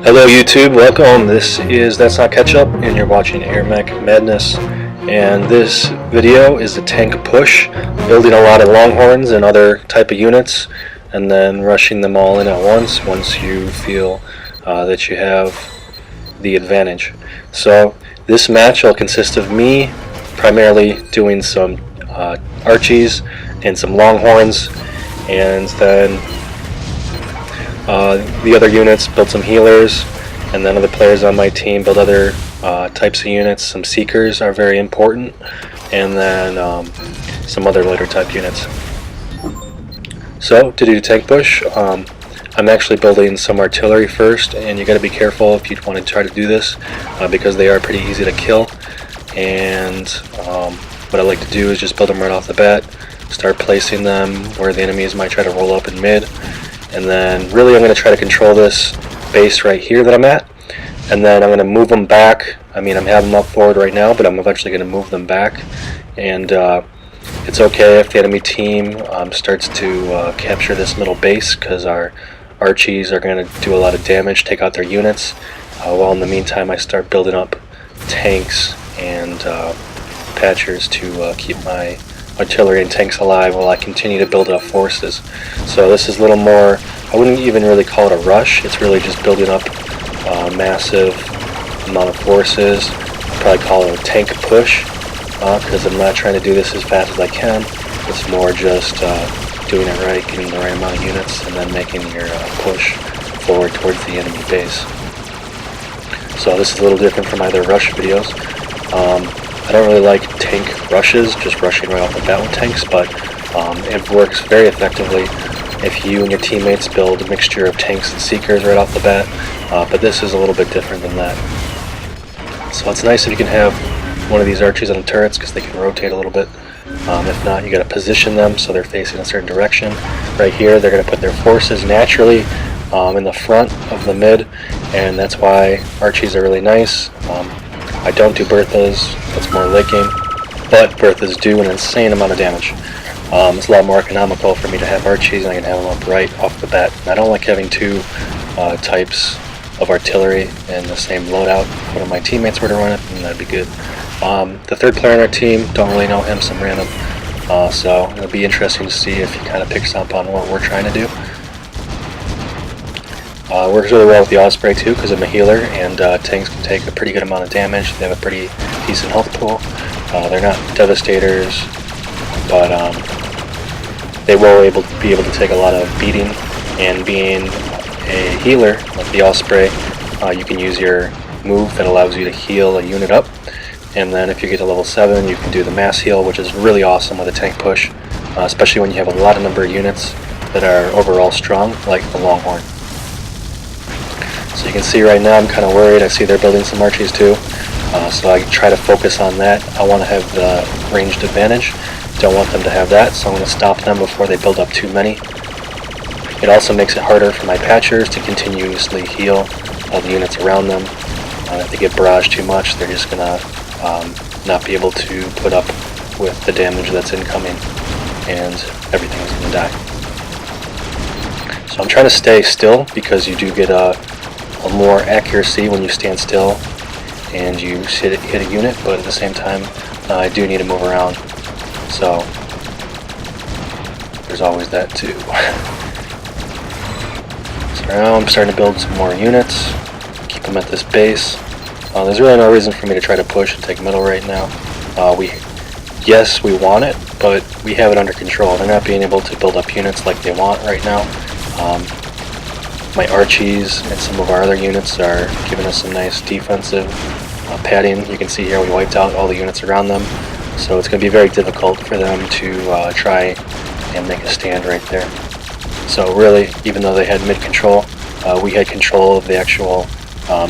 Hello YouTube, welcome. This is That's Not Ketchup and you're watching AirMech Madness. And this video is a tank push, building a lot of Longhorns and other type of units and then rushing them all in at once you feel that you have the advantage. So this match will consist of me primarily doing some Archies and some Longhorns, and then the other units build some healers, and then other players on my team build other types of units. Some seekers are very important, and then some other later type units. So to do tank push, I'm actually building some artillery first, and you got to be careful if you want to try to do this because they are pretty easy to kill. And what I like to do is just build them right off the bat, start placing them where the enemies might try to roll up in mid. And then really I'm going to try to control this base right here that I'm at, and then I'm going to move them back. I mean, I'm having them up forward right now, but I'm eventually going to move them back. And it's okay if the enemy team starts to capture this middle base, because our Archies are going to do a lot of damage, take out their units, while in the meantime I start building up tanks and patchers to keep my artillery and tanks alive while I continue to build up forces. So this is a little more, I wouldn't even really call it a rush, it's really just building up a massive amount of forces. I'd probably call it a tank push, because I'm not trying to do this as fast as I can. It's more just doing it right, getting the right amount of units, and then making your push forward towards the enemy base. So this is a little different from my other rush videos. I don't really like tank rushes, just rushing right off the bat with tanks, but it works very effectively if you and your teammates build a mixture of tanks and seekers right off the bat, but this is a little bit different than that. So it's nice if you can have one of these Archies on the turrets, because they can rotate a little bit. If not, you got to position them so they're facing a certain direction. Right here, they're going to put their forces naturally in the front of the mid, and that's why Archies are really nice. I don't do Berthas, that's more licking, but Berthas do an insane amount of damage. It's a lot more economical for me to have Archies, and I can have them up right off the bat. And I don't like having two types of artillery in the same loadout. If one of my teammates were to run it, then that'd be good. The third player on our team, don't really know him, some random, so it'll be interesting to see if he kind of picks up on what we're trying to do. Works really well with the Osprey too, because I'm a healer, and tanks can take a pretty good amount of damage. They have a pretty decent health pool. They're not devastators, but they will be able to take a lot of beating. And being a healer like the Osprey, you can use your move that allows you to heal a unit up. And then if you get to level 7, you can do the mass heal, which is really awesome with a tank push, especially when you have a lot of number of units that are overall strong, like the Longhorn. So you can see right now I'm kind of worried. I see they're building some Archies too, so I try to focus on that. I want to have the ranged advantage, don't want them to have that, so I'm going to stop them before they build up too many. It also makes it harder for my patchers to continuously heal all the units around them. If they get barraged too much, they're just going to not be able to put up with the damage that's incoming, and everything is going to die. So I'm trying to stay still, because you do get a more accuracy when you stand still and you hit a unit, but at the same time I do need to move around, so there's always that too. So now I'm starting to build some more units, keep them at this base. There's really no reason for me to try to push and take middle right now. Yes, we want it, but we have it under control. They're not being able to build up units like they want right now. My Archies and some of our other units are giving us some nice defensive padding. You can see here we wiped out all the units around them, so it's going to be very difficult for them to try and make a stand right there. So really, even though they had mid control, we had control of the actual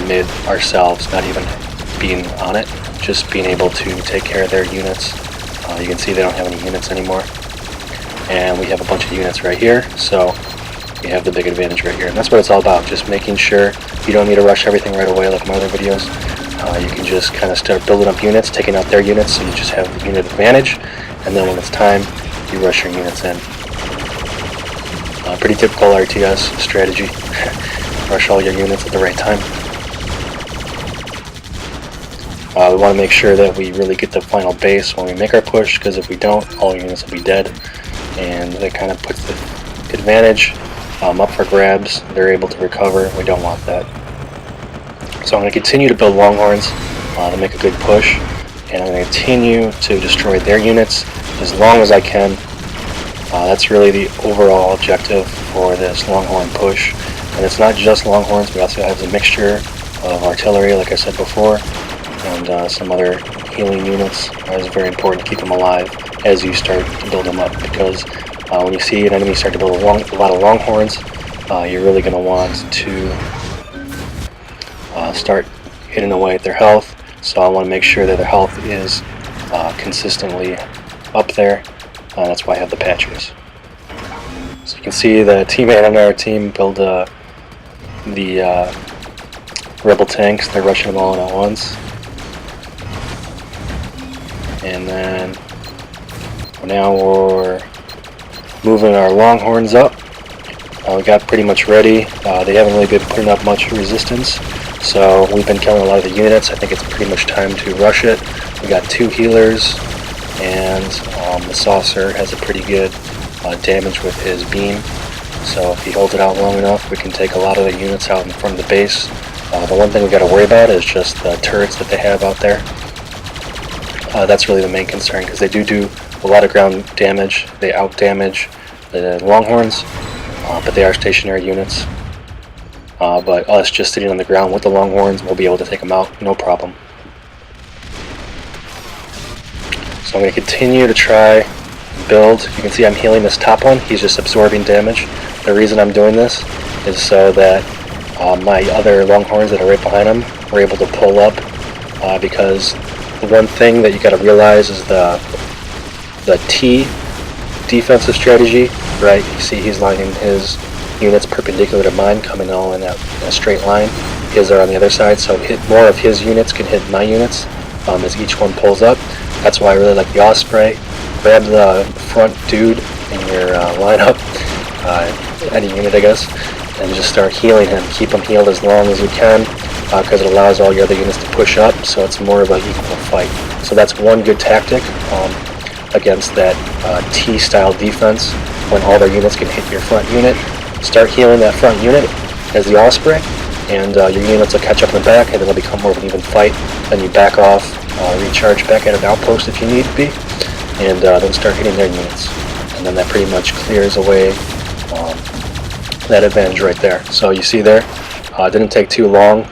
mid ourselves, not even being on it, just being able to take care of their units. You can see they don't have any units anymore, and we have a bunch of units right here, so we have the big advantage right here. And that's what it's all about, just making sure you don't need to rush everything right away like my other videos. You can just kind of start building up units, taking out their units, so you just have the unit advantage, and then when it's time, you rush your units in. Pretty typical RTS strategy. Rush all your units at the right time. We want to make sure that we really get the final base when we make our push, because if we don't, all units will be dead, and that kind of puts the advantage up for grabs. They're able to recover. We don't want that. So I'm going to continue to build Longhorns to make a good push, and I'm going to continue to destroy their units as long as I can. That's really the overall objective for this Longhorn push. And it's not just Longhorns, we also have a mixture of artillery, like I said before, and some other healing units. It's very important to keep them alive as you start to build them up, because when you see an enemy start to build a lot of Longhorns, you're really going to want to start hitting away at their health. So I want to make sure that their health is consistently up there. That's why I have the patches. So you can see the teammate on our team build the rebel tanks. They're rushing them all in at once. And then now we're moving our Longhorns up. We got pretty much ready. They haven't really been putting up much resistance, so we've been killing a lot of the units. I think it's pretty much time to rush it. We got 2 healers, and the saucer has a pretty good damage with his beam. So if he holds it out long enough, we can take a lot of the units out in front of the base. The one thing we got to worry about is just the turrets that they have out there. That's really the main concern, because they do a lot of ground damage. They out damage the Longhorns, but they are stationary units. But us just sitting on the ground with the Longhorns, we'll be able to take them out, no problem. So I'm going to continue to try and build. You can see I'm healing this top one. He's just absorbing damage. The reason I'm doing this is so that my other Longhorns that are right behind him were able to pull up, because the one thing that you got to realize is the T defensive strategy, right? You see he's lining his units perpendicular to mine, coming all in a straight line. His are on the other side, so more of his units can hit my units as each one pulls up. That's why I really like the Osprey. Grab the front dude in your lineup, any unit I guess, and just start healing him. Keep him healed as long as you can, because it allows all your other units to push up, so it's more of an equal fight. So that's one good tactic against that T-style defense, when all their units can hit your front unit. Start healing that front unit as the Osprey, and your units will catch up in the back, and it'll become more of an even fight. Then you back off, recharge back at an outpost if you need to be, and then start hitting their units. And then that pretty much clears away that advantage right there. So you see there, it didn't take too long.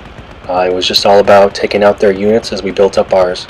It was just all about taking out their units as we built up ours.